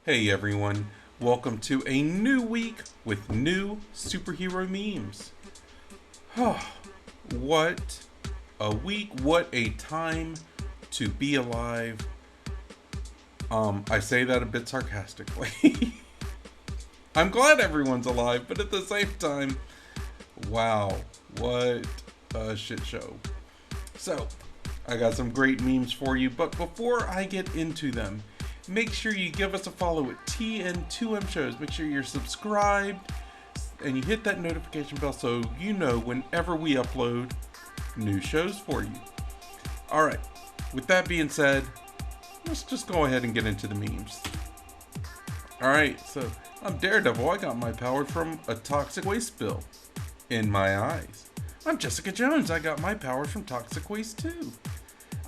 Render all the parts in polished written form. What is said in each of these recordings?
Hey everyone, welcome to a new week with new superhero memes. What a week, what a time to be alive. I say that a bit sarcastically. I'm glad everyone's alive, but at the same time, wow, what a shit show. So, I got some great memes for you, but before I get into them, make sure you give us a follow at TN2M Shows. Make sure you're subscribed and you hit that notification bell so you know whenever we upload new shows for you. Alright, with that being said, let's just go ahead and get into the memes. Alright, so I'm Daredevil. I got my powers from a toxic waste spill in my eyes. I'm Jessica Jones. I got my powers from toxic waste too.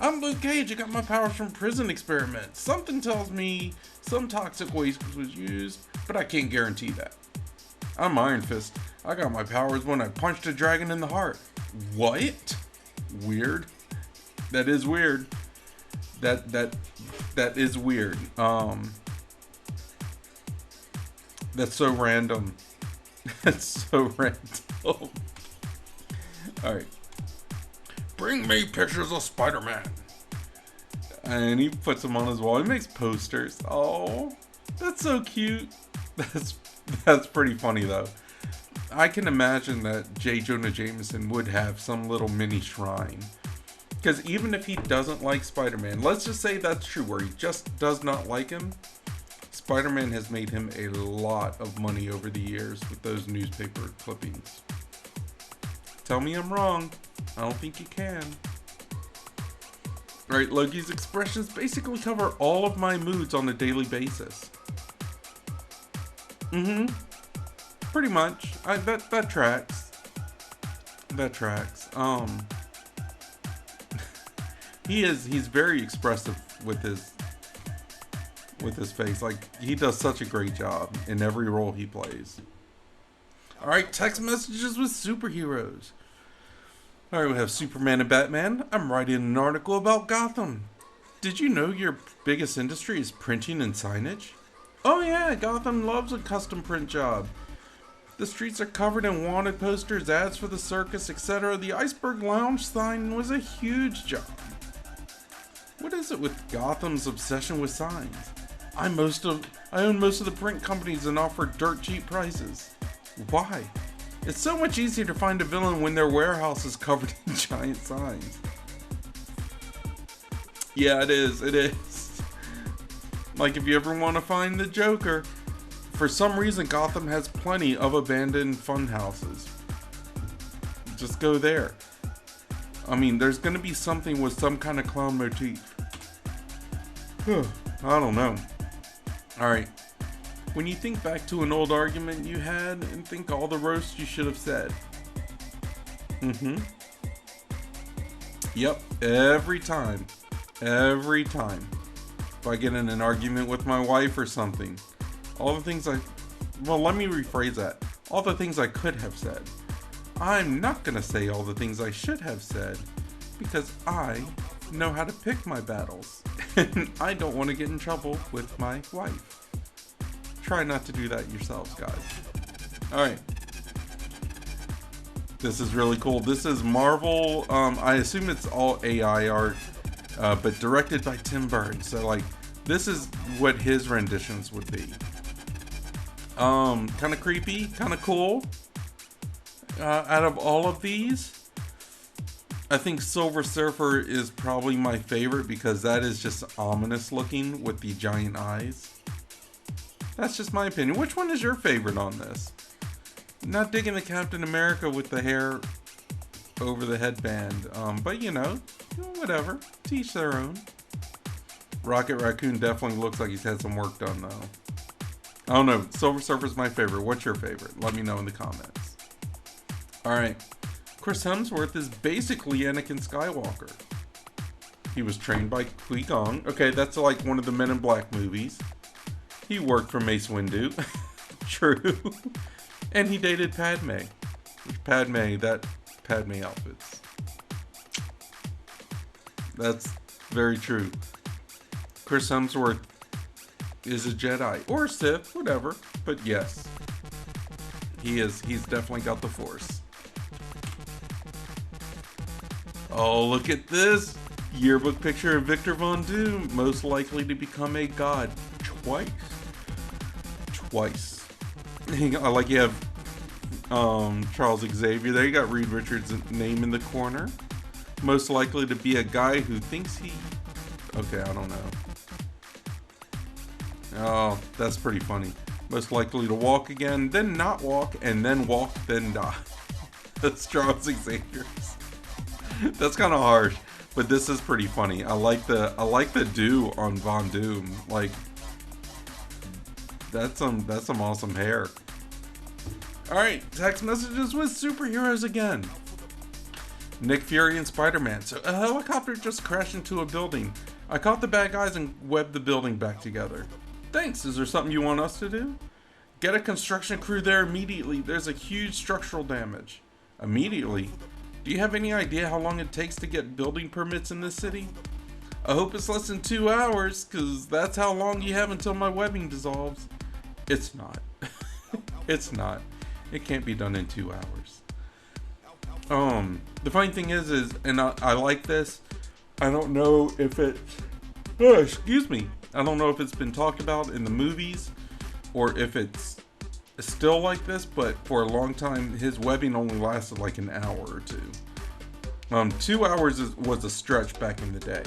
I'm Luke Cage. I got my powers from prison experiments. Something tells me some toxic waste was used, but I can't guarantee that. I'm Iron Fist. I got my powers when I punched a dragon in the heart. What? Weird. That is weird. That is weird. That's so random. That's so random. Alright. Bring me pictures of Spider-Man. And he puts them on his wall. He makes posters. Oh, that's so cute. That's pretty funny though. I can imagine that J. Jonah Jameson would have some little mini shrine. Because even if he doesn't like Spider-Man, let's just say that's true, where he just does not like him, Spider-Man has made him a lot of money over the years with those newspaper clippings. Tell me I'm wrong. I don't think you can. Alright, Loki's expressions basically cover all of my moods on a daily basis. Pretty much. That tracks. That tracks. He's very expressive with his face. Like, he does such a great job in every role he plays. Alright, text messages with superheroes. Alright, we have Superman and Batman. I'm writing an article about Gotham. Did you know your biggest industry is printing and signage? Oh yeah, Gotham loves a custom print job. The streets are covered in wanted posters, ads for the circus, etc. The Iceberg Lounge sign was a huge job. What is it with Gotham's obsession with signs? I own most of the print companies and offer dirt cheap prices. Why? It's so much easier to find a villain when their warehouse is covered in giant signs. Yeah, it is. It is. Like, if you ever want to find the Joker, for some reason Gotham has plenty of abandoned fun houses. Just go there. I mean, there's going to be something with some kind of clown motif. I don't know. Alright. When you think back to an old argument you had and think all the roasts you should have said. Yep, every time. Every time. If I get in an argument with my wife or something, all the things well, let me rephrase that. All the things I could have said. I'm not gonna say all the things I should have said because I know how to pick my battles. And I don't want to get in trouble with my wife. Try not to do that yourselves, guys. Alright. This is really cool. This is Marvel. I assume it's all AI art, but directed by Tim Burton. So, like, this is what his renditions would be. Kind of creepy, kind of cool. Out of all of these, I think Silver Surfer is probably my favorite because that is just ominous looking with the giant eyes. That's just my opinion. Which one is your favorite on this? Not digging the Captain America with the hair over the headband. But you know, whatever. To each their own. Rocket Raccoon definitely looks like he's had some work done though. I don't know. Silver Surfer's my favorite. What's your favorite? Let me know in the comments. Alright. Chris Hemsworth is basically Anakin Skywalker. He was trained by Qui-Gon. Okay, that's like one of the Men in Black movies. He worked for Mace Windu. True. And he dated Padme. That Padme outfits. That's very true. Chris Hemsworth is a Jedi or a Sith, whatever. But yes, he's definitely got the Force. Oh, look at this yearbook picture of Victor Von Doom, most likely to become a god twice. I like you have Charles Xavier there. You got Reed Richards' name in the corner. Most likely to be a guy who thinks he... Okay, I don't know. Oh, that's pretty funny. Most likely to walk again, then not walk, and then walk, then die. That's Charles Xavier's. That's kind of harsh, but this is pretty funny. I like the do on Von Doom. Like, that's some awesome hair. All right, text messages with superheroes again. Nick Fury and Spider-Man. So a helicopter just crashed into a building. I caught the bad guys and webbed the building back together. Thanks. Is there something you want us to do? Get a construction crew there immediately. There's a huge structural damage. Immediately? Do you have any idea how long it takes to get building permits in this city? I hope it's less than 2 hours, because that's how long you have until my webbing dissolves. It's not. It's not. It can't be done in 2 hours. The funny thing is, and I like this, I don't know if it, excuse me, I don't know if it's been talked about in the movies, or if it's still like this, but for a long time, his webbing only lasted like an hour or two. 2 hours was a stretch back in the day.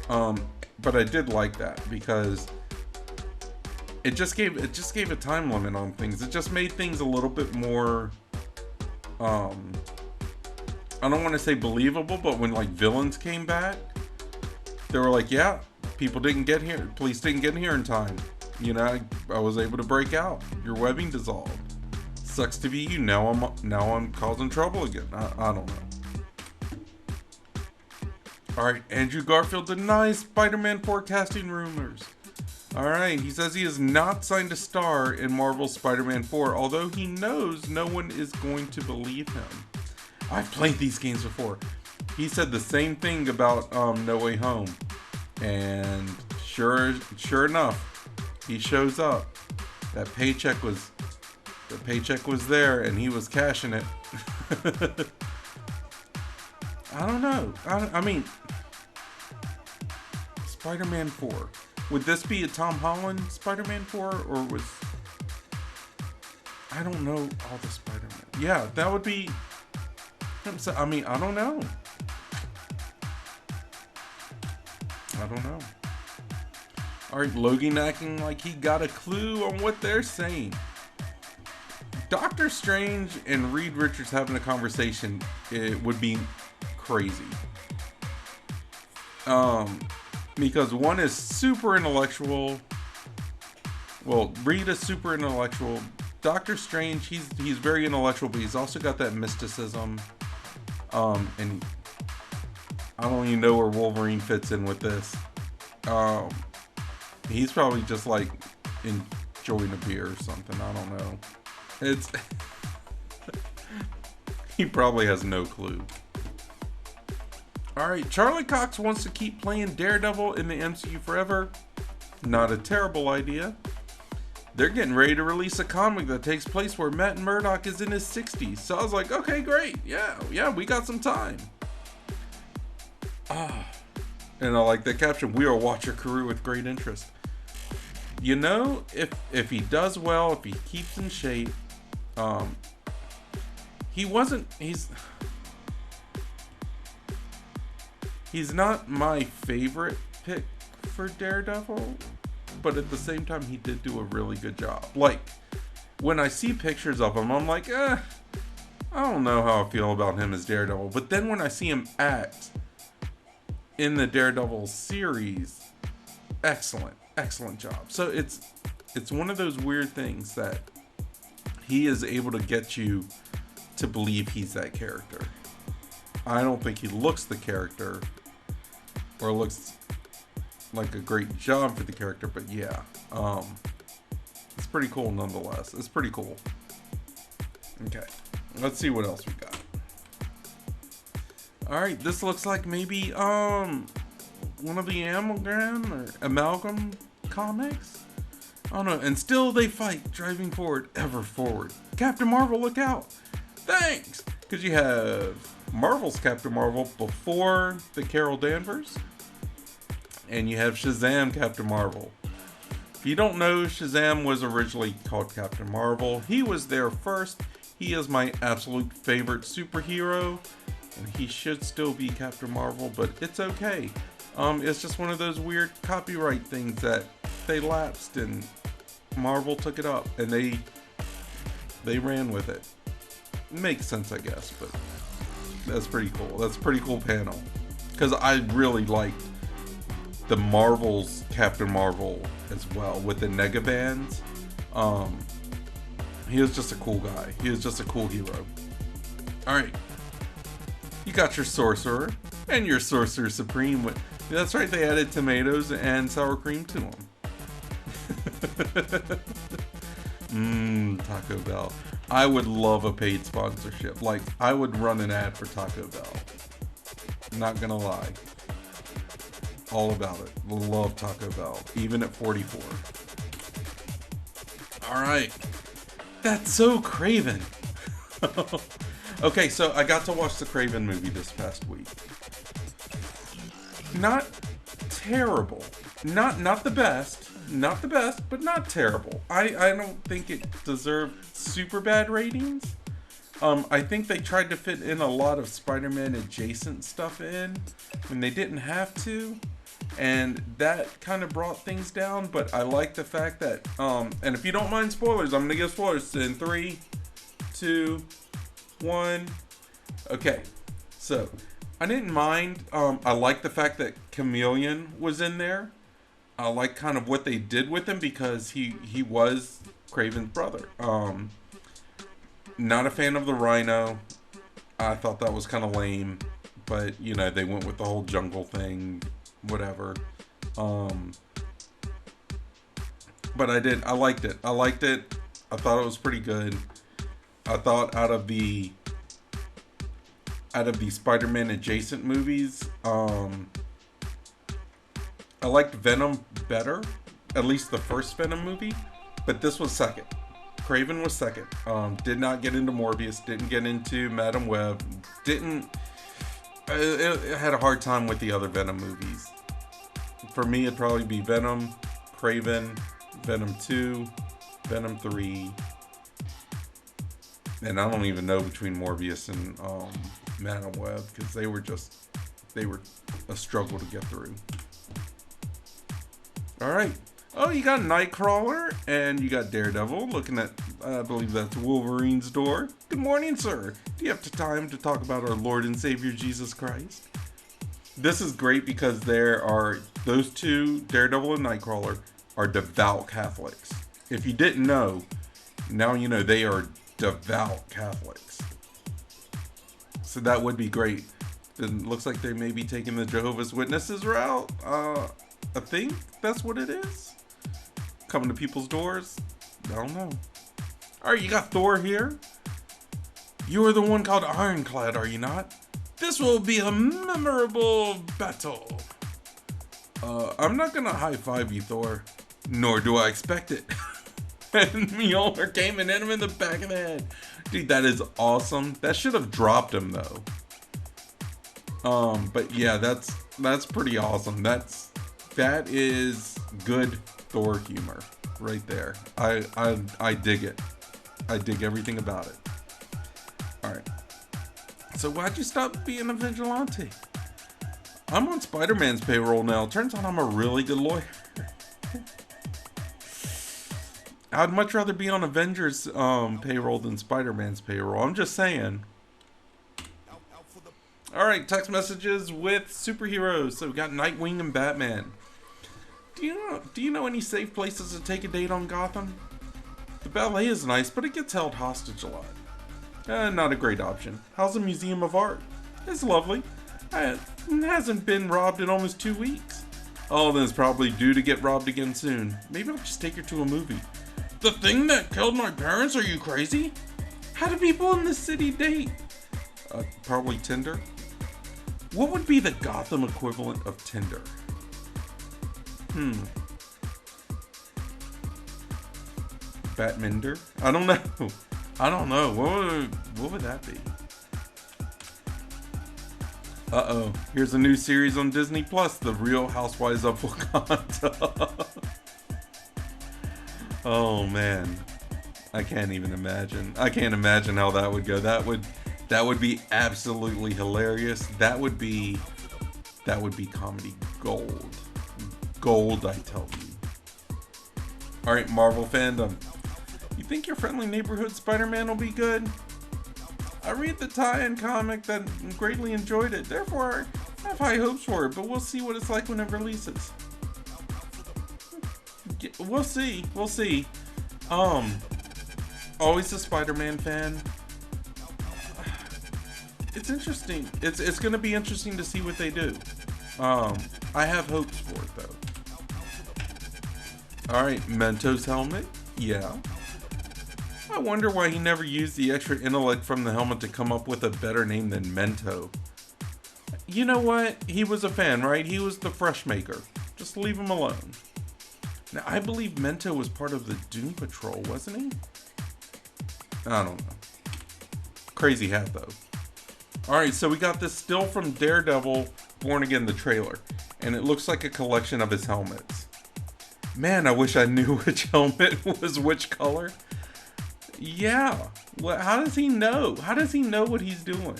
But I did like that, because it just gave a time limit on things. It just made things a little bit more, I don't want to say believable, but when like villains came back, they were like, yeah, police didn't get here in time. You know, I was able to break out. Your webbing dissolved. Sucks to be you. Now I'm causing trouble again. I don't know. Alright, Andrew Garfield denies Spider-Man 4 casting rumors. Alright, he says he is not signed to star in Marvel's Spider-Man 4, although he knows no one is going to believe him. I've played these games before. He said the same thing about No Way Home. And sure enough, he shows up. That paycheck was there, and he was cashing it. I don't know. I mean, Spider-Man 4. Would this be a Tom Holland Spider-Man 4, or was... I don't know all the Spider-Man. Yeah, that would be... I mean, I don't know. Alright, Logan acting like he got a clue on what they're saying. Doctor Strange and Reed Richards having a conversation, it would be crazy. Because one is super intellectual. Well, Reed is super intellectual. Doctor Strange, he's very intellectual, but he's also got that mysticism. And I don't even know where Wolverine fits in with this. He's probably just like enjoying a beer or something. I don't know. It's he probably has no clue. Alright, Charlie Cox wants to keep playing Daredevil in the MCU forever. Not a terrible idea. They're getting ready to release a comic that takes place where Matt Murdock is in his 60s. So I was like, okay, great. Yeah, we got some time. And I like that caption. We will watch your career with great interest. You know, if he does well, if he keeps in shape, he's not my favorite pick for Daredevil, but at the same time, he did do a really good job. Like, when I see pictures of him, I'm like, I don't know how I feel about him as Daredevil. But then when I see him act in the Daredevil series, excellent job. So it's one of those weird things that he is able to get you to believe he's that character. I don't think he looks the character or looks like a great job for the character, but yeah, it's pretty cool nonetheless. It's pretty cool. Okay, let's see what else we got. All right, this looks like maybe one of the amalgam comics. Oh no, and still they fight, driving forward, ever forward. Captain Marvel, look out! Thanks! Because you have Marvel's Captain Marvel before the Carol Danvers, and you have Shazam Captain Marvel. If you don't know, Shazam was originally called Captain Marvel. He was there first. He is my absolute favorite superhero, and he should still be Captain Marvel, but it's okay. It's just one of those weird copyright things that they lapsed, and Marvel took it up, and they ran with it. Makes sense, I guess, but that's pretty cool. That's a pretty cool panel, because I really liked the Marvel's Captain Marvel as well with the Nega bands. He was just a cool guy. He was just a cool hero. Alright. You got your Sorcerer and your Sorcerer Supreme. That's right, they added tomatoes and sour cream to them. Taco Bell. I would love a paid sponsorship. Like, I would run an ad for Taco Bell. Not gonna lie. All about it. Love Taco Bell. Even at 44. Alright. That's so Craven. Okay, so I got to watch the Craven movie this past week. Not terrible. Not the best. Not the best, but not terrible. I don't think it deserved super bad ratings. I think they tried to fit in a lot of Spider-Man adjacent stuff in when they didn't have to, and that kind of brought things down. But I like the fact that, and if you don't mind spoilers, I'm gonna give spoilers in 3, 2, 1. Okay, so I didn't mind. I like the fact that Chameleon was in there. I like kind of what they did with him because he was Kraven's brother. Not a fan of the Rhino. I thought that was kind of lame, but you know, they went with the whole jungle thing, whatever. But I liked it. I thought it was pretty good. I thought out of the Spider-Man adjacent movies, I liked Venom better, at least the first Venom movie, but this was second. Kraven was second. Did not get into Morbius, didn't get into Madam Web, it had a hard time with the other Venom movies. For me, it'd probably be Venom, Kraven, Venom 2, Venom 3, and I don't even know between Morbius and Madam Web, because they were a struggle to get through. Alright. Oh, you got Nightcrawler and you got Daredevil looking at, I believe that's Wolverine's door. Good morning, sir. Do you have time to talk about our Lord and Savior Jesus Christ? This is great because those two, Daredevil and Nightcrawler, are devout Catholics. If you didn't know, now you know they are devout Catholics. So that would be great. It looks like they may be taking the Jehovah's Witnesses route. I think that's what it is. Coming to people's doors. I don't know. Alright, you got Thor here. You are the one called Ironclad, are you not? This will be a memorable battle. I'm not gonna high-five you, Thor. Nor do I expect it. And Mjolnir came and hit him in the back of the head. Dude, that is awesome. That should have dropped him, though. But yeah, that's pretty awesome. That is good Thor humor right there. I dig it. I dig everything about it. Alright. So why'd you stop being a vigilante? I'm on Spider-Man's payroll now. Turns out I'm a really good lawyer. I'd much rather be on Avengers payroll than Spider-Man's payroll. I'm just saying. Alright, text messages with superheroes. So we got Nightwing and Batman. Do you know any safe places to take a date on Gotham? The ballet is nice, but it gets held hostage a lot. Not a great option. How's the Museum of Art? It's lovely. It hasn't been robbed in almost 2 weeks. Oh, then it's probably due to get robbed again soon. Maybe I'll just take her to a movie. The thing that killed my parents? Are you crazy? How do people in this city date? Probably Tinder. What would be the Gotham equivalent of Tinder? Batminder? I don't know. I don't know. What would that be? Uh-oh. Here's a new series on Disney Plus, The Real Housewives of Wakanda. Oh man. I can't even imagine. I can't imagine how that would go. That would be absolutely hilarious. That would be comedy gold. Gold, I tell you. Alright, Marvel fandom. You think your friendly neighborhood Spider-Man will be good? I read the tie-in comic that greatly enjoyed it. Therefore, I have high hopes for it, but we'll see what it's like when it releases. We'll see. We'll see. Always a Spider-Man fan. It's interesting. It's gonna be interesting to see what they do. I have hopes for it though. Alright, Mentos helmet? Yeah. I wonder why he never used the extra intellect from the helmet to come up with a better name than Mento. You know what? He was a fan, right? He was the fresh maker. Just leave him alone. Now, I believe Mento was part of the Doom Patrol, wasn't he? I don't know. Crazy hat, though. Alright, so we got this still from Daredevil Born Again, the trailer. And it looks like a collection of his helmets. Man, I wish I knew which helmet was which color. Yeah. Well, how does he know? How does he know what he's doing?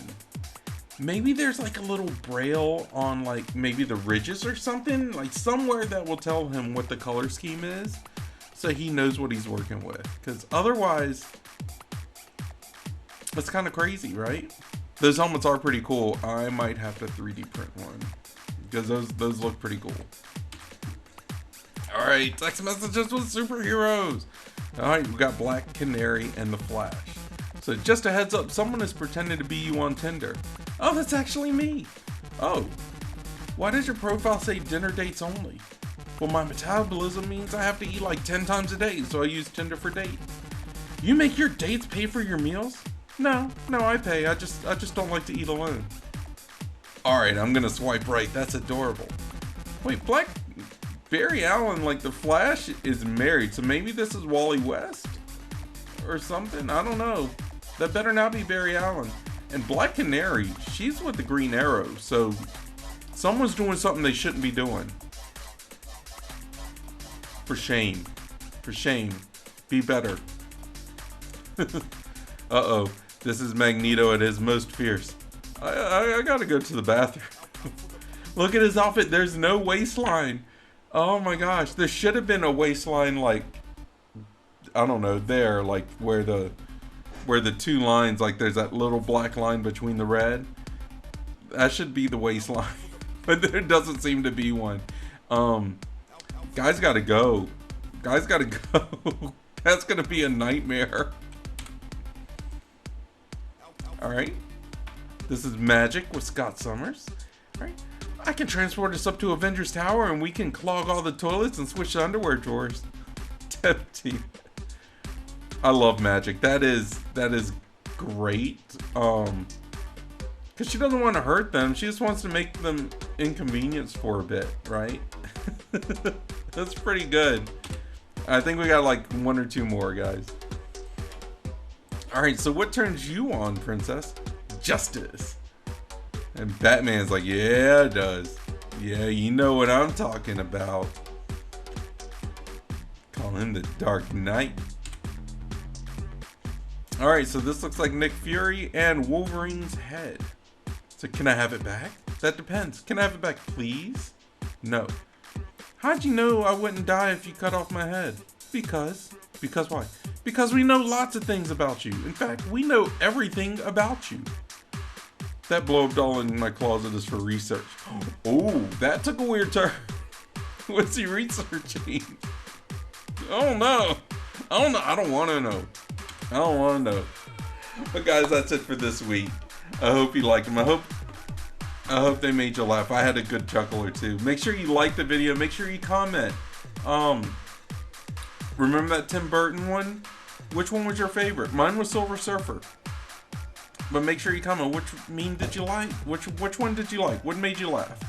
Maybe there's like a little braille on like maybe the ridges or something. Like somewhere that will tell him what the color scheme is. So he knows what he's working with. Because otherwise, it's kind of crazy, right? Those helmets are pretty cool. I might have to 3D print one. Because those look pretty cool. Alright, text messages with superheroes. Alright, we got Black Canary and the Flash. So just a heads up, someone is pretending to be you on Tinder. Oh, that's actually me. Oh, why does your profile say dinner dates only? Well, my metabolism means I have to eat like 10 times a day, so I use Tinder for dates. You make your dates pay for your meals? No, I pay. I just don't like to eat alone. Alright, I'm gonna swipe right. That's adorable. Wait, Barry Allen, like the Flash, is married, so maybe this is Wally West? Or something? I don't know. That better not be Barry Allen. And Black Canary, she's with the Green Arrow, so someone's doing something they shouldn't be doing. For shame. For shame. Be better. Uh-oh. This is Magneto at his most fierce. I gotta go to the bathroom. Look at his outfit. There's no waistline. Oh my gosh. There should have been a waistline like, I don't know, there, like where the two lines, like there's that little black line between the red. That should be the waistline. But there doesn't seem to be one. Guys gotta go. Guys gotta go. That's gonna be a nightmare. Alright. This is Magic with Scott Summers. Alright. I can transport us up to Avengers Tower and we can clog all the toilets and switch the underwear drawers. Tempting. I love Magic. That is great. Because she doesn't want to hurt them. She just wants to make them inconvenienced for a bit, right? That's pretty good. I think we got like one or two more, guys. Alright, so what turns you on, princess? Justice. And Batman's like, yeah, it does. Yeah, you know what I'm talking about. Call him the Dark Knight. Alright, so this looks like Nick Fury and Wolverine's head. So can I have it back? That depends. Can I have it back, please? No. How'd you know I wouldn't die if you cut off my head? Because why? Because we know lots of things about you. In fact, we know everything about you. That blow-up doll in my closet is for research. Oh, that took a weird turn. What's he researching? Oh no. Oh no, I don't want to know. I don't want to know. But guys, that's it for this week. I hope you liked them. I hope they made you laugh. I had a good chuckle or two. Make sure you like the video. Make sure you comment. Remember that Tim Burton one? Which one was your favorite? Mine was Silver Surfer. But make sure you comment. Which meme did you like? Which one did you like? What made you laugh?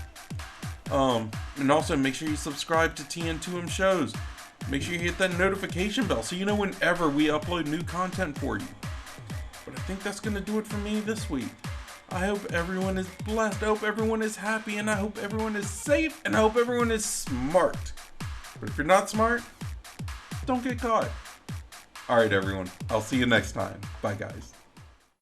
And also make sure you subscribe to TN2M Shows. Make sure you hit that notification bell so you know whenever we upload new content for you. But I think that's going to do it for me this week. I hope everyone is blessed. I hope everyone is happy. And I hope everyone is safe. And I hope everyone is smart. But if you're not smart, don't get caught. Alright, everyone. I'll see you next time. Bye, guys.